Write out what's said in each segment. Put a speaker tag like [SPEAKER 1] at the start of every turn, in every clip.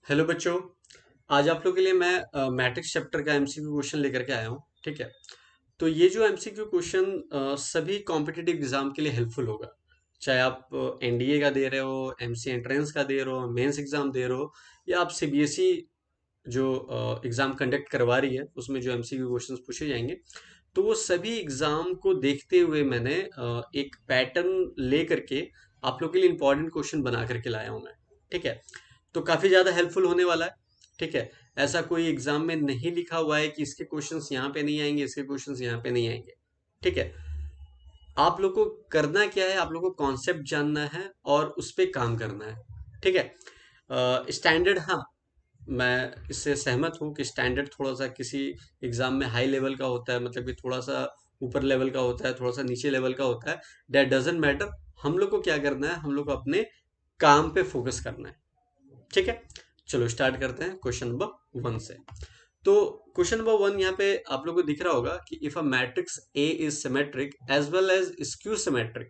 [SPEAKER 1] Hello बच्चों। आज आप लोगों के लिए मैं मैट्रिक्स चैप्टर का एमसीक्यू क्वेश्चन लेकर के आया हूँ। ठीक है। तो ये जो एमसीक्यू क्वेश्चन सभी कॉम्पिटिटिव एग्जाम के लिए हेल्पफुल होगा। चाहे आप एनडीए का दे रहे हो, एमसी एंट्रेंस का दे रहे हो, मेंस एग्जाम दे रहे हो, या आप सीबीएसई जो एग्जाम कंडक्ट करवा रही है उसमें जो एमसीक्यू क्वेश्चंस पूछे जाएंगे, तो वो सभी एग्जाम को देखते हुए मैंने एक पैटर्न ले करके आप लोग के लिए इंपॉर्टेंट क्वेश्चन बना करके लाया हूँ मैं। ठीक है। तो काफी ज्यादा हेल्पफुल होने वाला है। ठीक है। ऐसा कोई एग्जाम में नहीं लिखा हुआ है कि इसके क्वेश्चंस यहाँ पे नहीं आएंगे, इसके क्वेश्चंस यहाँ पे नहीं आएंगे। ठीक है। आप लोग को करना क्या है, आप लोग को कॉन्सेप्ट जानना है और उस पे काम करना है। ठीक है। स्टैंडर्ड, हाँ, मैं इससे सहमत हूँ कि स्टैंडर्ड थोड़ा सा किसी एग्जाम में हाई लेवल का होता है, मतलब कि थोड़ा सा ऊपर लेवल का होता है, थोड़ा सा नीचे लेवल का होता है। That doesn't matter. हम लोग को क्या करना है, हम लोग को अपने काम पे फोकस करना है। ठीक है। चलो स्टार्ट करते हैं क्वेश्चन नंबर 1 से। तो क्वेश्चन नंबर 1 यहाँ पे आप लोगों को दिख रहा होगा कि if a matrix A is symmetric as well as skew symmetric,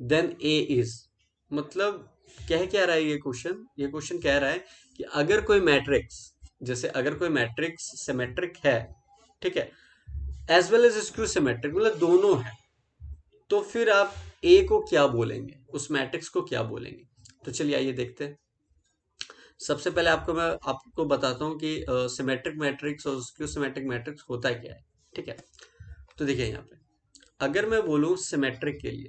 [SPEAKER 1] then A is, मतलब कह क्या रहा है ये क्वेश्चन कह रहा है कि अगर कोई मैट्रिक्स, जैसे अगर कोई मैट्रिक्स सिमेट्रिक है, ठीक है, as well as skew symmetric मतलब दोनों है, तो फिर आप ए को क्या बोलेंगे, उस मैट्रिक्स को क्या बोलेंगे। तो चलिए आइए देखते हैं। सबसे पहले मैं आपको बताता हूँ कि सिमेट्रिक मैट्रिक्स और स्क्यू सिमेट्रिक मैट्रिक्स होता क्या है। ठीक है। तो देखिए यहाँ पे अगर मैं बोलूँ सिमेट्रिक के लिए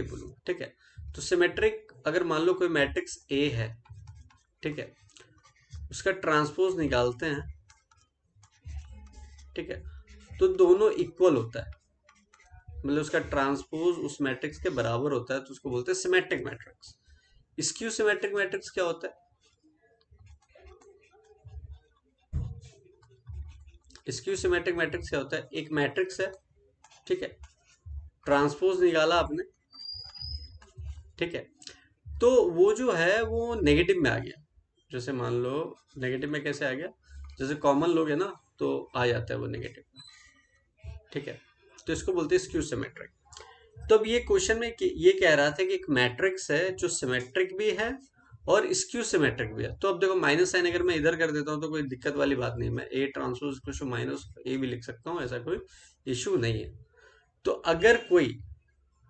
[SPEAKER 1] बोलूँ, ठीक है, तो सिमेट्रिक अगर मान लो कोई मैट्रिक्स ए है, ठीक है, उसका ट्रांसपोज निकालते हैं, ठीक है, तो दोनों इक्वल होता है, मतलब उसका ट्रांसपोज उस मैट्रिक्स के बराबर होता है, तो उसको बोलते हैं symmetric matrix. Skew symmetric matrix क्या होता है, स्क्यू सिमेट्रिक मैट्रिक्स क्या होता है, एक मैट्रिक्स है, ठीक है, ट्रांसपोज निकाला आपने, ठीक है, तो वो जो है वो नेगेटिव में आ गया। जैसे मान लो नेगेटिव में कैसे आ गया, जैसे कॉमन लोग है ना, तो आ जाता है वो नेगेटिव में। ठीक है। तो इसको बोलते हैं स्क्यू सिमेट्रिक। तो अब ये क्वेश्चन में ये कह रहा था कि एक मैट्रिक्स है जो सिमेट्रिक भी है और स्क्यू सिमेट्रिक भी है। तो अब देखो माइनस साइन अगर मैं इधर कर देता हूँ तो कोई दिक्कत वाली बात नहीं, मैं ए ट्रांसपोज माइनस ए भी लिख सकता हूँ, ऐसा कोई इशू नहीं है। तो अगर कोई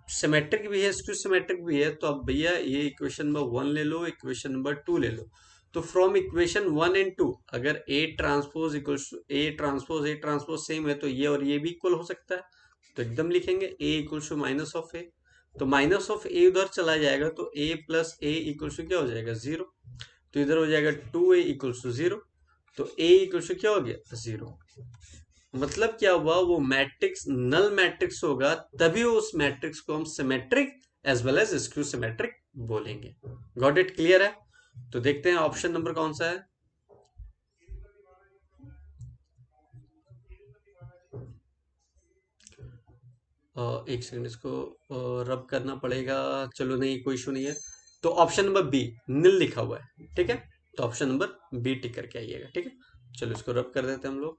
[SPEAKER 1] सिमेट्रिक भी है, स्क्यू सिमेट्रिक भी है, तो अब भैया ये इक्वेशन नंबर 1 ले लो, इक्वेशन नंबर 2 ले लो। तो फ्रॉम इक्वेशन 1 एंड 2 अगर ए ट्रांसपोज सेम है, तो ये और ये भी इक्वल हो सकता है, तो एकदम लिखेंगे ए इक्वल्स टू माइनस ऑफ ए। तो माइनस ऑफ ए उधर चला जाएगा, तो ए प्लस ए इक्वल्स टू क्या हो जाएगा, जीरो। तो इधर हो जाएगा 2a इक्वल्स टू जीरो। तो ए इक्वल्स टू क्या हो गया, जीरो। मतलब क्या हुआ, वो मैट्रिक्स नल मैट्रिक्स होगा, तभी उस मैट्रिक्स को हम symmetric as well as skew symmetric बोलेंगे। गॉट इट, क्लियर है। तो देखते हैं ऑप्शन नंबर कौन सा है। एक सेकंड, इसको रब करना पड़ेगा। चलो नहीं, कोई इशू नहीं है। तो ऑप्शन नंबर बी नील लिखा हुआ है, ठीक है। तो ऑप्शन नंबर बी टिक करके आइएगा, ठीक है। चलो इसको रब कर देते हैं हम लोग,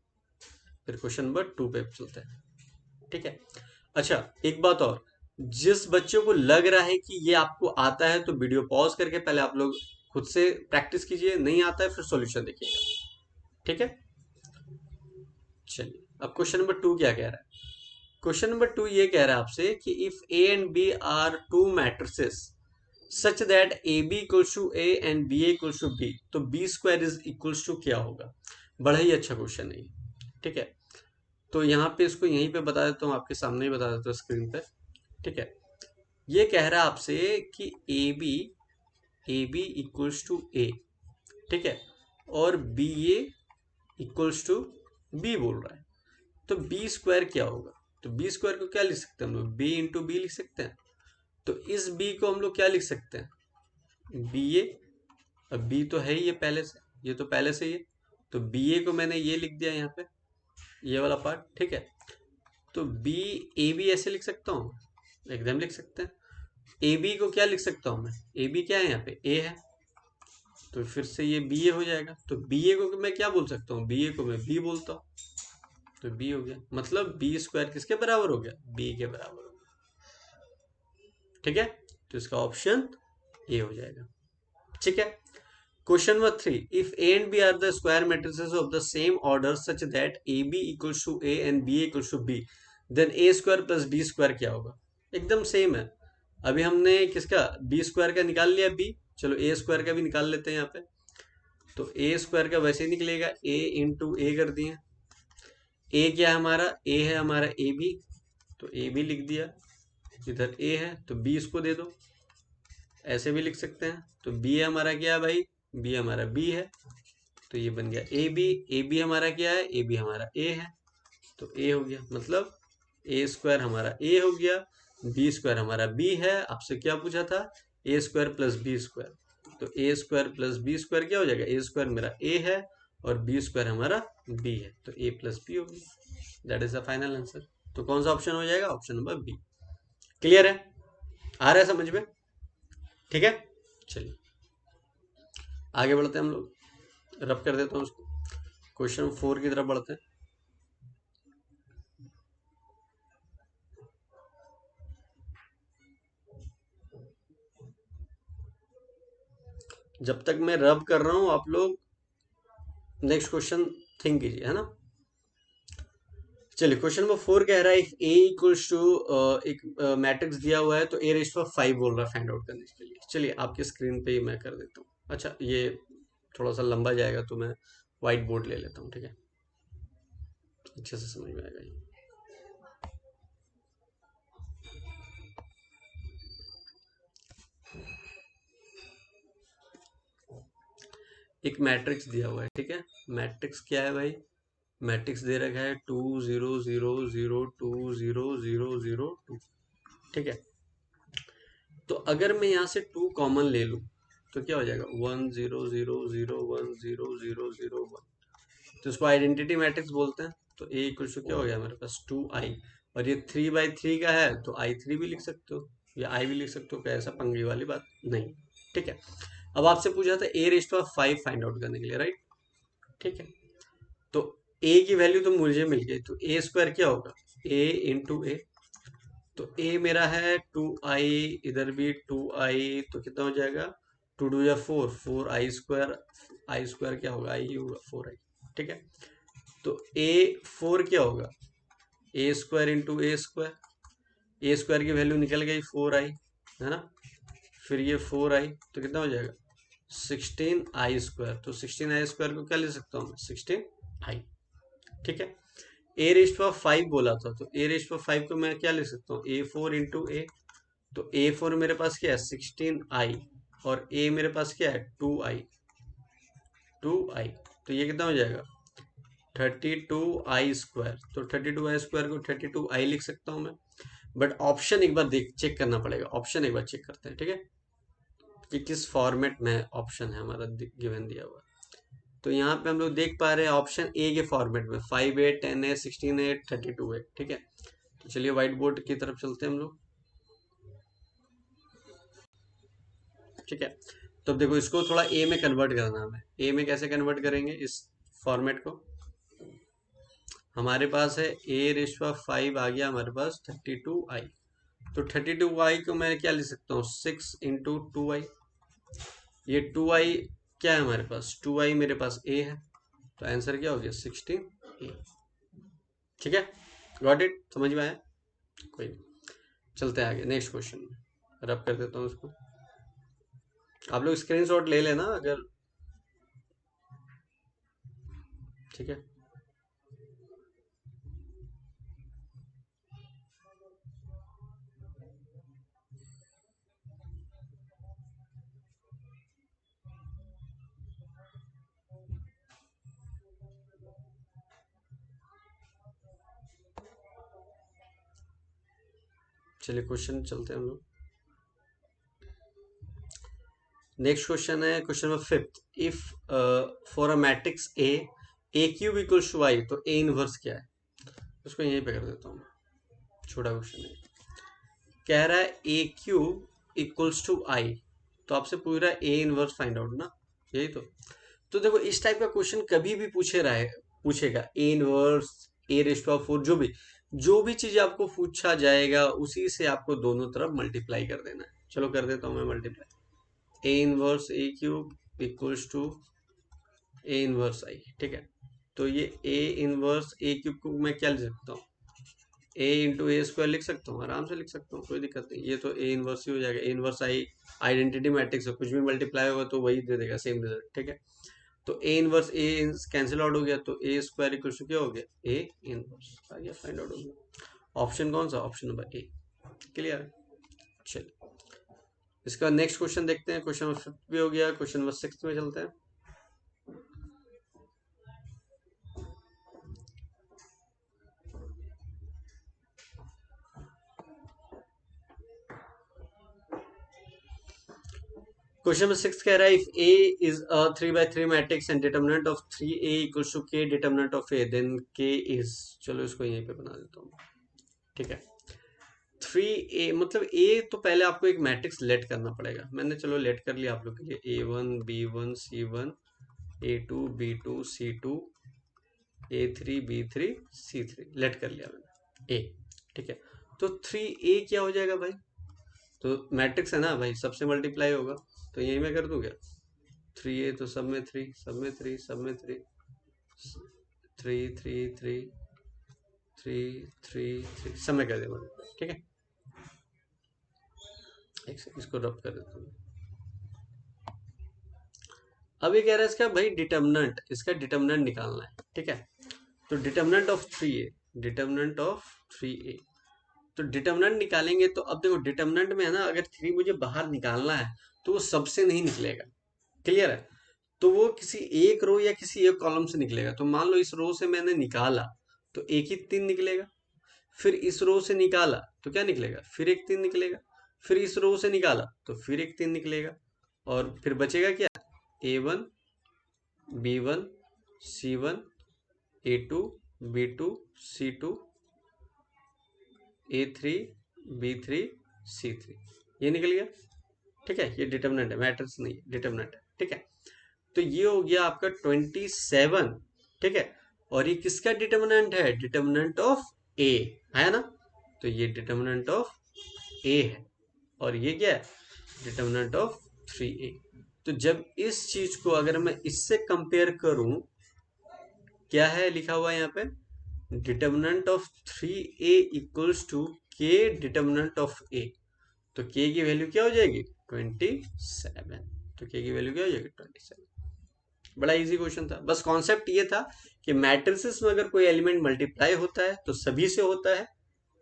[SPEAKER 1] फिर क्वेश्चन नंबर 2 पे चलते हैं। ठीक है। अच्छा, एक बात और, जिस बच्चों को लग रहा है कि ये आपको आता है, तो वीडियो पॉज करके पहले आप लोग खुद से प्रैक्टिस कीजिए, नहीं आता है फिर सॉल्यूशन देखिएगा। ठीक है। चलिए अब क्वेश्चन नंबर 2 क्या कह रहा है। क्वेश्चन नंबर 2 ये कह रहा है आपसे कि if A and B are two matrices such that A B equals to A and B equals to B, तो B square is equals to क्या होगा। बड़ा ही अच्छा क्वेश्चन है ये। ठीक है। तो यहाँ पे इसको यहीं पे बता देता हूँ, आपके सामने ही बता देता हूँ स्क्रीन पे। ठीक है। ये कह रहा है आपसे कि A B equals to A, ठीक है, और B A equals to B बोल रहा है। तो बी स्क्वायर क्या होगा, तो बी स्क्वायर को क्या लिख सकते हैं हम लोग, बी इंटू बी लिख सकते हैं। तो इस बी को हम लोग क्या लिख सकते हैं, बी ए। अब बी तो है ही ये पहले से, ये तो पहले से ही है, तो बी ए को मैंने ये लिख दिया यहाँ पे, ये वाला पार्ट, ठीक है। तो बी ए बी ऐसे लिख सकता हूँ, एकदम लिख सकते हैं। ए बी को क्या लिख सकता हूँ मैं, ए बी क्या है यहाँ पे, ए है, तो फिर से ये बी ए हो जाएगा। तो बी ए को मैं क्या बोल सकता हूँ, बी ए को मैं बी बोलता हूँ, तो बी हो गया, मतलब बी स्क्वायर किसके बराबर हो गया, बी के बराबर हो गया। ठीक है। तो इसका ऑप्शन ए हो जाएगा। ठीक है। Question number 3, if A and B are the square matrices of the same order such that A B equals to A and B equals to B, then A square plus B square क्या होगा? एकदम same है। अभी हमने किसका B square का निकाल लिया बी, चलो ए स्क्वायर का भी निकाल लेते हैं यहाँ पे। तो ए स्क्वायर का वैसे ही निकलेगा, ए इंटू ए कर दिए। ए क्या है हमारा? ए है हमारा ए बी, तो ए बी लिख दिया। इधर ए है तो बी इसको दे दो, ऐसे भी लिख सकते हैं। तो बी हमारा क्या है भाई? बी हमारा बी है, तो ये बन गया ए बी। ए बी हमारा क्या है? ए बी हमारा ए है, तो ए हो गया। मतलब ए स्क्वायर हमारा ए हो गया, बी स्क्वायर हमारा बी है। आपसे क्या पूछा था? ए स्क्वायर प्लस बी स्क्वायर। तो ए स्क्वायर प्लस बी स्क्वायर क्या हो जाएगा? ए स्क्वायर मेरा ए है और बी स्क्वायर हमारा बी है, तो ए प्लस बी होगी। That is the final answer. तो कौन सा ऑप्शन हो जाएगा? Option number B. क्लियर है? आ रहा है समझ में? ठीक है, चलिए आगे बढ़ते हैं हम लोग। रब कर देता हूँ उसको। क्वेश्चन 4 की तरफ बढ़ते हैं। जब तक मैं रब कर रहा हूं आप लोग नेक्स्ट क्वेश्चन थिंक कीजिए, है ना। चलिए क्वेश्चन नंबर 4 कह रहा है इफ ए इक्वल्स टू, एक मैट्रिक्स दिया हुआ है तो ए रेज़ पावर 5 बोल रहा है फाइंड आउट करने के लिए। चलिए आपकी स्क्रीन पे ही मैं कर देता हूँ। अच्छा ये थोड़ा सा लंबा जाएगा तो मैं व्हाइट बोर्ड ले लेता हूँ, ठीक है, अच्छे से समझ में आएगा ये। एक मैट्रिक्स दिया हुआ है, ठीक है। मैट्रिक्स क्या है भाई? मैट्रिक्स दे रखा है 2 0 0 0 2 0 0 0 2, ठीक है। तो अगर मैं यहाँ से 2 कॉमन ले लूँ तो क्या हो जाएगा? 1 0 0 0 1 0 0 0 1, तो इसको आइडेंटिटी मैट्रिक्स बोलते हैं। तो ए इक्वल टू क्या हो गया हमारे पास? 2i। और ये 3/3 का है तो i3 भी लिख सकते हो या i भी लिख सकते हो, क्या ऐसा पंगे वाली बात नहीं, ठीक है। अब आपसे पूछा था ए रेज़ पावर 5 फाइंड आउट करने के लिए, राइट, ठीक है। तो ए की वैल्यू तो मुझे मिल गई, तो ए स्क्वायर क्या होगा? ए इंटू ए। तो ए मेरा है 2i, इधर भी 2i, तो कितना हो जाएगा? 2 2 या 4, 4i²। आई स्क्वायर क्या होगा? आई ही होगा, 4i, ठीक है। तो ए 4 क्या होगा? ए स्क्वायर इंटू ए स्क्वायर। ए स्क्वायर की वैल्यू निकल गई 4i, है ना। फिर ये 4i तो कितना हो जाएगा? 16i²। तो 16i² को क्या ले सकता हूँ मैं? 16i, ठीक है। ए रेज़ पावर 5 बोला था, तो ए रेज़ पावर 5 को मैं क्या ले सकता हूँ? a4 इंटू ए। तो a4 मेरे पास क्या है? 16i, और a मेरे पास क्या है? 2i, 2i। तो ये कितना हो जाएगा? 32i²। तो 32i² को 32i लिख सकता हूँ मैं। बट ऑप्शन एक बार देख चेक करना पड़ेगा, ऑप्शन एक बार चेक करते हैं, ठीक है, कि किस फॉर्मेट में ऑप्शन है हमारा गिवन दिया हुआ। तो यहाँ पे हम लोग देख पा रहे हैं ऑप्शन ए के फॉर्मेट में 5 8 10 है 16 है 32 है, ठीक है। तो चलिए व्हाइट बोर्ड की तरफ चलते हैं हम लोग, ठीक है। तो अब देखो इसको थोड़ा ए में कन्वर्ट करना है हमें। ए में कैसे कन्वर्ट करेंगे इस फॉर्मेट को? हमारे पास है ए रेज़ पावर 5 आ गया हमारे पास 32i। तो 32i को मैं क्या लिख सकता हूँ? 6 इंटू 2i। ये 2i क्या है हमारे पास? 2i मेरे पास a है, तो आंसर क्या हो गया? 16a, ठीक है। Got it? समझ में आया? कोई नहीं, चलते हैं आगे नेक्स्ट क्वेश्चन में। रब कर देता हूँ इसको। आप लोग स्क्रीनशॉट ले लेना अगर, ठीक है। चलिए क्वेश्चन चलते हैं हम लोग। नेक्स्ट क्वेश्चन है question number 5। If for a matrix A cube equals to I, तो ए इनवर्स क्या है? उसको यहीं पे कर देता हूँ, छोटा क्वेश्चन है। कह रहा है ए क्यूब इक्वल्स टू आई, तो आपसे पूछ रहा है ए इनवर्स फाइंड आउट ना, यही तो देखो इस टाइप का क्वेश्चन कभी भी पूछेगा ए इनवर्स, ए रेज़ पावर 4, जो भी चीज आपको पूछा जाएगा उसी से आपको दोनों तरफ मल्टीप्लाई कर देना है। चलो कर देता हूं मैं multiply. A inverse A cube equals to A inverse I, ठीक है। तो ये ए इनवर्स ए क्यूब को मैं क्या लिख सकता हूँ, ए इंटू ए स्क्वायर लिख सकता हूँ, आराम से लिख सकता हूँ, कोई दिक्कत नहीं। ये तो ए इनवर्स ही हो जाएगा, ए इनवर्स आई आइडेंटिटी मैट्रिक्स है, कुछ भी मल्टीप्लाई होगा तो वही दे देगा, सेम रिजल्ट, ठीक है। तो A inverse A cancel out हो गया, तो ए स्क्वायर इक्वल टू क्या हो गया, ए इनवर्स आ गया, फाइंड आउट हो गया। ऑप्शन कौन सा, ऑप्शन नंबर ए। क्लियर है, चलिए इसका नेक्स्ट क्वेश्चन देखते हैं। क्वेश्चन नंबर 5 भी हो गया, क्वेश्चन नंबर 6 में चलते हैं। क्वेश्चन नंबर 6 कह रहा है if A is a 3 by 3 matrix and determinant of 3a equals to k determinant of a, then k is, चलो इसको यहीं पे बना देता हूँ, ठीक है। 3a मतलब a, तो पहले आपको एक मैट्रिक्स लेट करना पड़ेगा, मैंने चलो लेट कर लिया आप लोग के लिए, a1 b1 c1 a2 b2 c2 a3 b3 c3 late कर लिया मैंने a, ठीक है। तो 3a क्या हो जाएगा भाई, तो मैट्रिक्स है ना भाई, सबसे मल्टीप्लाई होगा, तो यही मैं कर दूं क्या, 3a तो सब में 3, सब में 3, सब में 3, 3 3 3 3 3 3 सब में कर देगा, ठीक है। एक सेकंड इसको रब कर देता हूँ। अब ये कह रहा है इसका भाई डिटर्मिनेंट, इसका डिटर्मिनेंट निकालना है, ठीक है। तो determinant of 3a, determinant of 3a, तो डिटर्मिनेंट निकालेंगे, तो अब देखो डिटर्मिनेंट में है ना, अगर 3 मुझे बाहर निकालना है तो वो सबसे नहीं निकलेगा, क्लियर है। तो वो किसी एक रो या किसी एक कॉलम से निकलेगा, तो मान लो इस रो से मैंने निकाला तो एक ही 3 निकलेगा, फिर इस रो से निकाला तो क्या निकलेगा, फिर एक 3 निकलेगा, फिर इस रो से निकाला तो फिर एक 3 निकलेगा, और फिर बचेगा क्या, a1 b1 c1 a2 b2 c2 a3 b3 c3, ये निकल गया, ठीक है। ये डिटर्मिनेंट है, मैट्रिक्स नहीं, डिटर्मिनेंट है, ठीक है। तो ये हो गया आपका 27, ठीक है। और ये किसका डिटर्मिनेंट है, डिटर्मिनेंट ऑफ ए है ना, तो ये डिटर्मिनेंट ऑफ ए है, और ये क्या है, डिटर्मिनेंट ऑफ 3a। तो जब इस चीज को अगर मैं इससे कंपेयर करूं, क्या है लिखा हुआ है यहाँ पे, determinant of 3a equals to k determinant of a, तो k की वैल्यू क्या हो जाएगी, 27, तो k की वैल्यू क्या हो जाएगी, 27। बड़ा इजी क्वेश्चन था, बस कॉन्सेप्ट ये था कि मैट्रिसेस में अगर कोई एलिमेंट मल्टीप्लाई होता है तो सभी से होता है,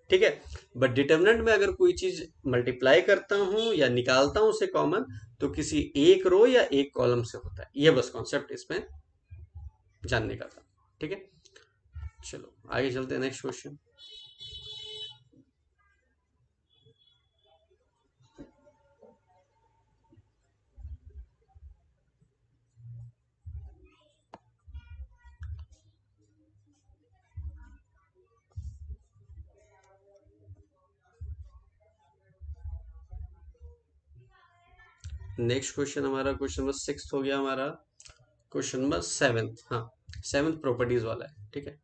[SPEAKER 1] ठीक है। बट डिटर्मिनेंट में अगर कोई चीज मल्टीप्लाई करता हूं या निकालता हूं उसे कॉमन, तो किसी एक रो या एक कॉलम से होता है, ये बस कॉन्सेप्ट इसमें जानने का था, ठीक है। चलो आगे चलते हैं, नेक्स्ट क्वेश्चन। नेक्स्ट क्वेश्चन हमारा क्वेश्चन नंबर 6 हो गया हमारा, क्वेश्चन नंबर 7, हाँ 7th प्रॉपर्टीज वाला है, ठीक है।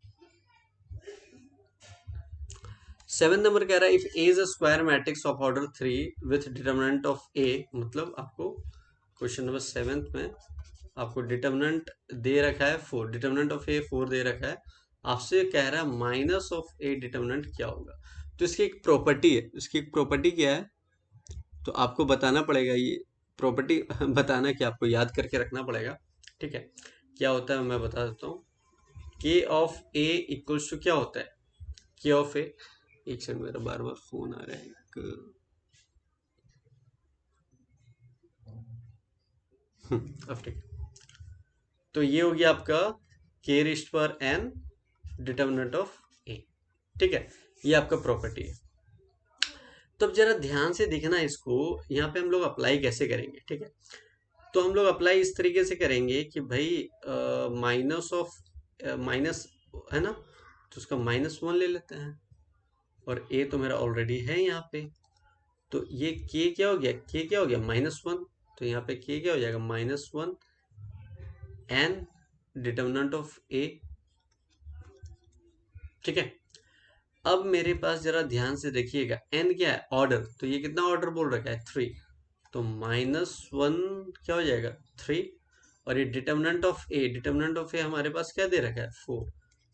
[SPEAKER 1] 7 नंबर कह रहा है if A is a square matrix of order 3 with determinant of A, मतलब आपको क्वेश्चन नंबर 7 में आपको डिटर्मिनेंट दे रखा है 4, डिटर्मिनेंट ऑफ ए 4 दे रखा है, आपसे कह रहा है माइनस ऑफ ए डिटर्मिनेंट क्या होगा। तो इसकी एक प्रॉपर्टी है, इसकी एक प्रॉपर्टी क्या है, तो आपको बताना पड़ेगा ये प्रॉपर्टी बताना कि आपको याद करके रखना पड़ेगा, ठीक है। क्या होता है मैं बता देता हूँ, के ऑफ ए इक्वल्स टू क्या होता है, के ऑफ ए, एक सेकंड मेरा बार बार फोन आ रहा है अब ठीक है। तो ये हो गया आपका के रिस्ट पर एन डिटर्मिनेंट ऑफ ए, ठीक है, ये आपका प्रॉपर्टी है। तो अब जरा ध्यान से देखना इसको, यहाँ पे हम लोग अप्लाई कैसे करेंगे, ठीक है। तो हम लोग अप्लाई इस तरीके से करेंगे कि भाई माइनस ऑफ माइनस है ना, तो उसका -1 ले लेते हैं, और ए तो मेरा ऑलरेडी है यहाँ पे, तो ये के क्या हो गया, के क्या हो गया -1, तो यहाँ पे के क्या हो जाएगा -1 एन डिटर्मिनेंट ऑफ ए, ठीक है। अब मेरे पास जरा ध्यान से देखिएगा, एन क्या है, ऑर्डर, तो ये कितना ऑर्डर बोल रखा है 3, तो -1 क्या हो जाएगा 3, और ये डिटर्मिनेंट ऑफ ए हमारे पास क्या दे रखा है 4,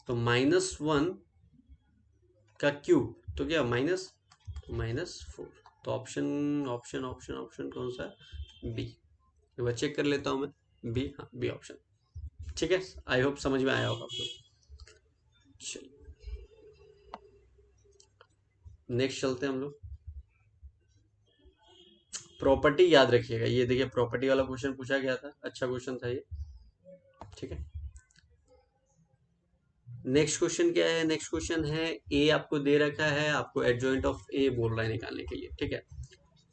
[SPEAKER 1] तो -1 का क्यूब तो क्या माइनस, तो -4। तो ऑप्शन ऑप्शन ऑप्शन ऑप्शन कौन सा है, बी। एक बार चेक कर लेता हूँ मैं, बी, हाँ बी ऑप्शन। ठीक है, आई होप समझ में आया होगा आप लोग। चलिए नेक्स्ट चलते हैं हम लोग। प्रॉपर्टी याद रखिएगा, ये देखिए प्रॉपर्टी वाला क्वेश्चन पूछा गया था, अच्छा क्वेश्चन था ये। ठीक है, नेक्स्ट क्वेश्चन क्या है, नेक्स्ट क्वेश्चन है ए आपको दे रखा है, आपको एडजॉइंट ऑफ ए बोल रहा है निकालने के लिए। ठीक है,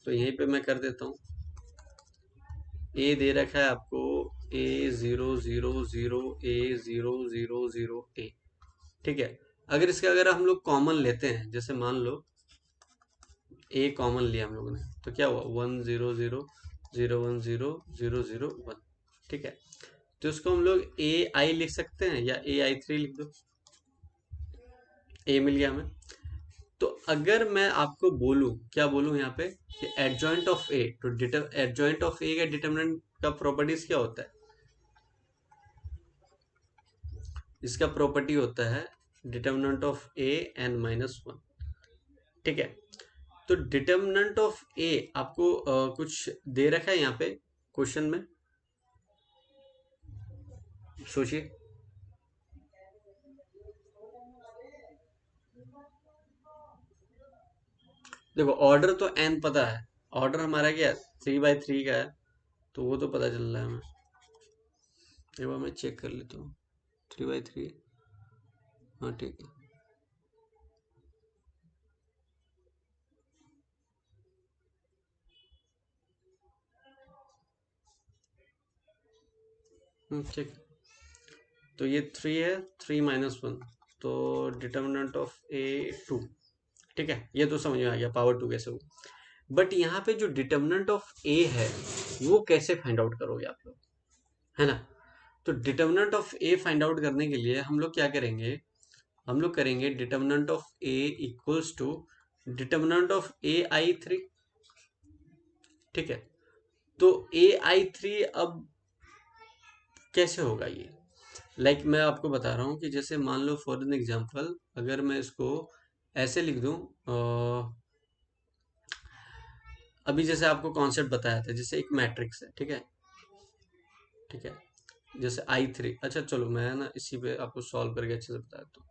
[SPEAKER 1] तो यहीं पे मैं कर देता हूँ, ए दे रखा है आपको, A 0 0 0 A 0 0 0 A। ठीक है, अगर इसका अगर हम लोग कॉमन लेते हैं, जैसे मान लो ए कॉमन लिया हम लोगों ने, तो क्या हुआ 1 0 0 0 1 0 0 0 0 1। ठीक है, तो इसको हम लोग ए आई लिख सकते हैं, या AI3 लिख दो, ए मिल गया हमें। तो अगर मैं आपको बोलूं, क्या बोलूं यहाँ पे, कि एडजॉइंट ऑफ ए, तो एडजॉइंट ऑफ ए का डिटरमिनेंट का प्रॉपर्टीज क्या होता है, इसका प्रॉपर्टी होता है डिटरमिनेंट ऑफ ए n-1। ठीक है, तो डिटरमिनेंट ऑफ ए आपको कुछ दे रखा है यहाँ पे क्वेश्चन में, सोचिए। देखो ऑर्डर तो n पता है, ऑर्डर हमारा क्या है 3/3 का है, तो वो तो पता चल रहा है हमें। एक बार मैं चेक कर लेता हूँ, 3/3, हाँ ठीक है। ठीक है, तो ये 3 है, 3-1, तो डिटर्मिनेंट ऑफ ए 2। ठीक है, ये तो समझ में आ गया पावर 2 कैसे हो। बट यहाँ पे जो डिटर्मिनेंट ऑफ ए है, वो कैसे फाइंड आउट करोगे आप लोग, है ना। तो determinant of A find out करने के लिए हम लोग क्या करेंगे, हम लोग करेंगे determinant of A equals to determinant of AI3। ठीक है, तो AI3 अब कैसे होगा ये, मैं आपको बता रहा हूँ कि जैसे मान लो फॉर एन एग्जांपल, अगर मैं इसको ऐसे लिख दूं, अभी जैसे आपको कॉन्सेप्ट बताया था, जैसे एक मैट्रिक्स है, ठीक है, ठीक है, जैसे I3, अच्छा चलो मैं ना इसी पे आपको सॉल्व करके अच्छे से बता देता हूँ।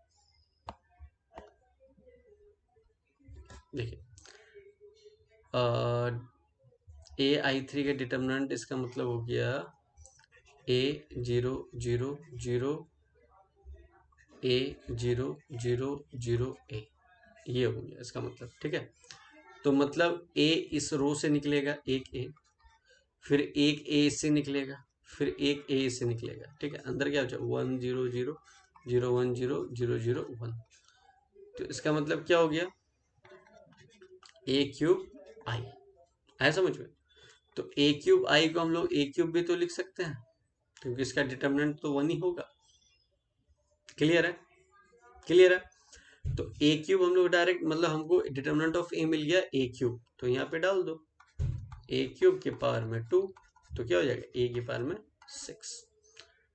[SPEAKER 1] देखिए AI3 का डिटर्मिनेंट, इसका मतलब हो गया A 0 0 0 A 0 0 0 A, ये हो गया इसका मतलब। ठीक है, तो मतलब ए इस रो से निकलेगा, एक ए, फिर एक ए से निकलेगा, फिर एक ए से निकलेगा। ठीक है, अंदर क्या हो जाए 1 0 0 0 1 0 0 0 0 1, तो इसका मतलब क्या हो गया A³ I। आया समझ में। तो A³ I को हम लोग A³ भी तो लिख सकते हैं, क्योंकि इसका डिटर्मिनेंट तो 1 ही होगा। क्लियर है, क्लियर है। तो A³ हम लोग डायरेक्ट, मतलब हमको डिटर्मिनेंट ऑफ ए मिल गया A³, तो यहाँ पे डाल दो A³ के पावर में 2, तो क्या हो जाएगा ए की पावर में 6,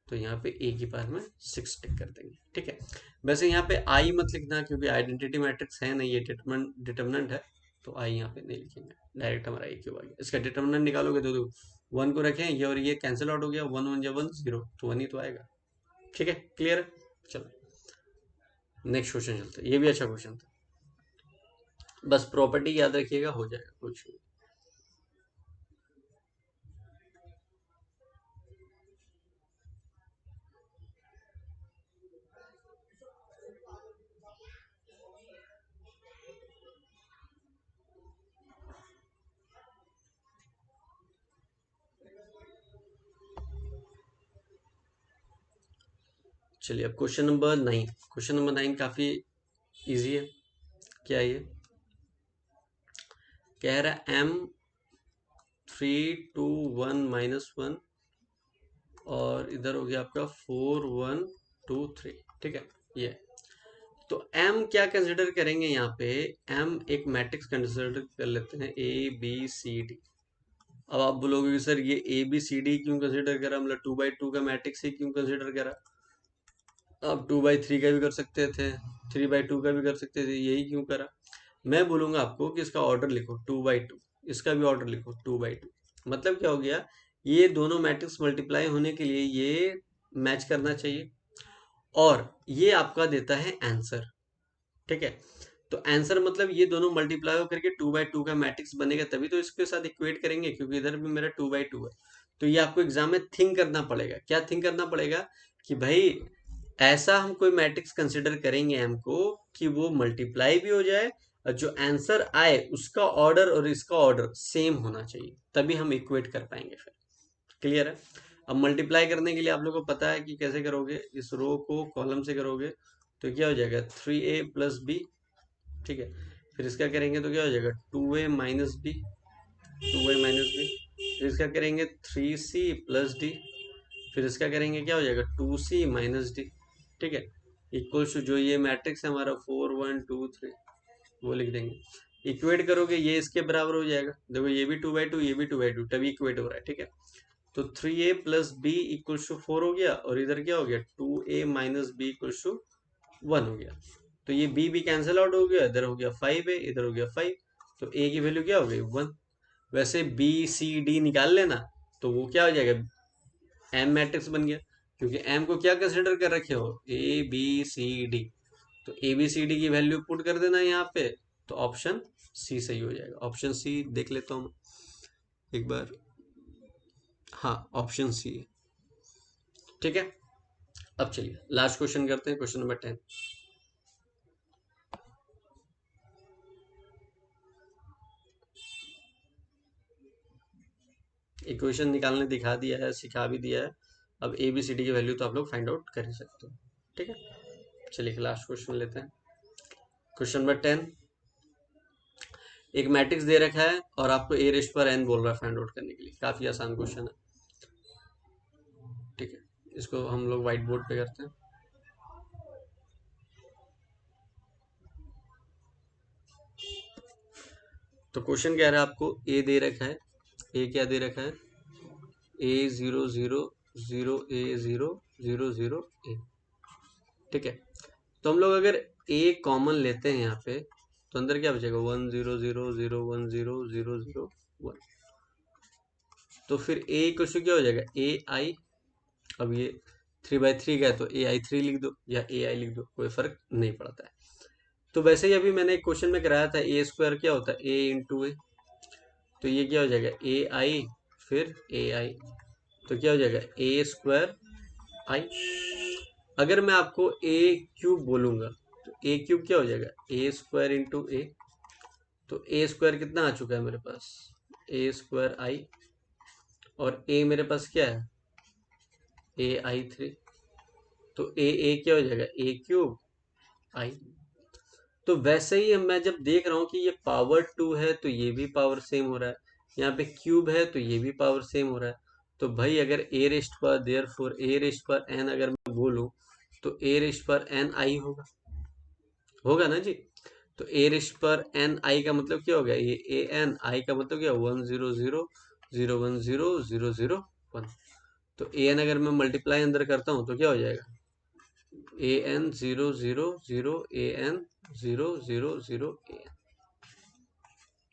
[SPEAKER 1] तो यहाँ पे ए की पावर में 6 टिक कर देंगे। ठीक है, वैसे यहाँ पे आई मत लिखना, क्योंकि आइडेंटिटी मैट्रिक्स है नहीं, ये डिटर्मिनेंट है, तो आई यहाँ पे नहीं लिखेंगे, डायरेक्ट हमारा A³ आ गया। इसका डिटर्मिनेंट निकालोगे तो 1 को रखें, ये और ये कैंसिल आउट हो गया, 1 1 या 1 0, तो 1 ही तो आएगा। ठीक है, क्लियर है। चलो नेक्स्ट क्वेश्चन चलते हैं, ये भी अच्छा क्वेश्चन था, बस प्रॉपर्टी याद रखिएगा, हो जाएगा कुछ। चलिए अब क्वेश्चन नंबर 9 काफी इजी है। क्या ये कह रहा है, M 3 2 1 -1, और इधर हो गया आपका 4 1 2 3। ठीक है, ये तो M क्या कंसिडर करेंगे यहाँ पे, M एक मैट्रिक्स कंसिडर कर लेते हैं A B C D। अब आप बोलोगे कि सर ये ए बी सी डी क्यों कंसिडर करा, मतलब 2x2 का मैट्रिक्स ही क्यों कंसिडर करा, आप 2x3 का भी कर सकते थे, 3x2 का भी कर सकते थे, यही क्यों करा। मैं बोलूंगा आपको कि इसका ऑर्डर लिखो 2x2, इसका भी ऑर्डर लिखो 2x2। मतलब क्या हो गया, ये दोनों मैट्रिक्स मल्टीप्लाई होने के लिए ये मैच करना चाहिए, और ये आपका देता है आंसर। ठीक है, तो आंसर मतलब ये दोनों मल्टीप्लाई होकर के 2x2 का मैट्रिक्स बनेगा, तभी तो इसके साथ इक्वेट करेंगे, क्योंकि इधर भी मेरा 2x2 है। तो ये आपको एग्जाम में थिंक करना पड़ेगा। क्या थिंक करना पड़ेगा कि भाई ऐसा हम कोई मैट्रिक्स कंसिडर करेंगे हमको कि वो मल्टीप्लाई भी हो जाए, और जो आंसर आए उसका ऑर्डर और इसका ऑर्डर सेम होना चाहिए, तभी हम इक्वेट कर पाएंगे फिर। क्लियर है। अब मल्टीप्लाई करने के लिए आप लोगों को पता है कि कैसे करोगे, इस रो को कॉलम से करोगे तो क्या हो जाएगा 3a प्लस बी। ठीक है, फिर इसका करेंगे तो क्या हो जाएगा 2a minus B, 2a minus B. फिर इसका करेंगे 3c प्लस डी, फिर इसका करेंगे क्या हो जाएगा 2c माइनस डी। ठीक है, इक्वल्स टू जो ये मैट्रिक्स है हमारा 4 1 2 3, वो लिख देंगे। इक्वेट करोगे ये इसके बराबर हो जाएगा, देखो ये भी 2x2 ये भी 2x2, तभी इक्वेट हो रहा है। ठीक है, तो 3a plus B equals to 4 हो गया, और इधर क्या हो गया 2a minus B equals to 1 हो गया। तो ये b भी कैंसिल आउट हो गया, इधर हो गया 5a, इधर हो गया 5, तो a की वैल्यू क्या हो गई 1। वैसे b c d निकाल लेना, तो वो क्या हो जाएगा m मैट्रिक्स बन गया, क्योंकि m को क्या कंसिडर कर रखे हो a b c d, तो ए बी सी डी की वैल्यू पुट कर देना यहाँ पे, तो ऑप्शन सी सही हो जाएगा। ऑप्शन सी देख लेता हूँ एक बार, हाँ ऑप्शन सी। ठीक है, अब चलिए लास्ट क्वेश्चन करते हैं, क्वेश्चन नंबर 10। इक्वेशन निकालने दिखा दिया है, सिखा भी दिया है। अब ए बी सी डी की वैल्यू तो आप लोग फाइंड आउट कर ही सकते हो। ठीक है, चलिए लास्ट क्वेश्चन लेते हैं, क्वेश्चन नंबर 10। एक मैट्रिक्स दे रखा है और आपको ए रेस्ट पर एन बोल रहा है फाइंड आउट करने के लिए। काफी आसान क्वेश्चन है। ठीक है, इसको हम लोग व्हाइट बोर्ड पे करते हैं। तो क्वेश्चन कह रहा है आपको ए दे रखा है, ए क्या दे रखा है, ए 0 0 0 ए 0 0 0 ए। ठीक है, तो हम लोग अगर ए कॉमन लेते हैं यहाँ पे, तो अंदर क्या बचेगा 1 0 0 0 1 0 0 0 1। तो फिर ए क्वेश्चन क्या हो जाएगा ए आई। अब ये 3/3 का है, तो ए आई 3 लिख दो या ए आई लिख दो, कोई फर्क नहीं पड़ता है। तो वैसे ही अभी मैंने एक क्वेश्चन में कराया था ए स्क्वायर क्या होता है ए इंटू ए, तो ये क्या हो जाएगा ए आई फिर ए आई, तो क्या हो जाएगा ए स्क्वायर आई। अगर मैं आपको ए क्यूब बोलूंगा, तो ए क्यूब क्या हो जाएगा ए स्क्वायर इंटू ए, तो ए स्क्वायर कितना आ चुका है मेरे पास ए स्क्वायर आई, और ए मेरे पास क्या है ए आई 3, तो ए क्या हो जाएगा ए क्यूब आई। तो वैसे ही मैं जब देख रहा हूँ कि ये पावर 2 है तो ये भी पावर सेम हो रहा है, यहाँ पे क्यूब है तो ये भी पावर सेम हो रहा है। तो भाई अगर ए रेस्ट पर देयर फोर ए रेस्ट पर एन अगर मैं बोलूँ, तो ए रेस्ट पर एन आई होगा, होगा ना जी। तो ए रेस्ट पर एन आई का मतलब क्या हो गया ये ए एन, आई का मतलब क्या 1 0 0 0 1 0 0 0 1। तो ए एन अगर मैं मल्टीप्लाई अंदर करता हूँ तो क्या हो जाएगा A N 0 0 0 A N 0 0 0 A N,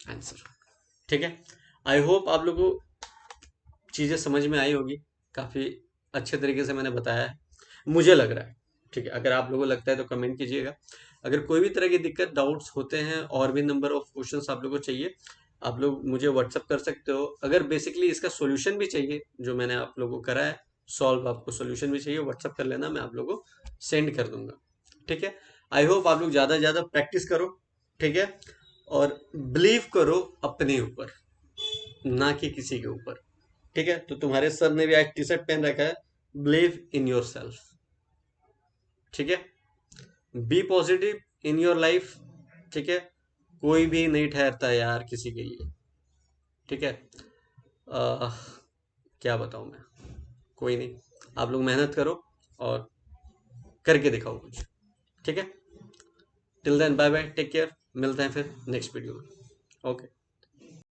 [SPEAKER 1] answer. ठीक है, आई होप आप लोगों को चीज़ें समझ में आई होगी। काफ़ी अच्छे तरीके से मैंने बताया है, मुझे लग रहा है। ठीक है, अगर आप लोगों को लगता है तो कमेंट कीजिएगा। अगर कोई भी तरह की दिक्कत डाउट्स होते हैं और भी नंबर ऑफ क्वेश्चंस आप लोगों को चाहिए, आप लोग मुझे व्हाट्सअप कर सकते हो। अगर बेसिकली इसका सॉल्यूशन भी चाहिए जो मैंने आप लोगों को करा है सॉल्व, आपको सॉल्यूशन भी चाहिए व्हाट्सअप कर लेना, मैं आप लोगों को सेंड कर दूंगा। ठीक है, आई होप आप लोग ज़्यादा से ज़्यादा प्रैक्टिस करो। ठीक है, और बिलीव करो अपने ऊपर, ना कि किसी के ऊपर। ठीक है, तो तुम्हारे सर ने भी आज टी शर्ट पहन रखा है, बिलीव इन योर सेल्फ। ठीक है, be positive in your life. ठीक है, कोई भी नहीं ठहरता यार किसी के लिए। ठीक है, क्या बताऊं मैं, कोई नहीं, आप लोग मेहनत करो और करके दिखाओ कुछ। ठीक है, till then bye bye, take care, मिलते हैं फिर नेक्स्ट वीडियो में। ओके।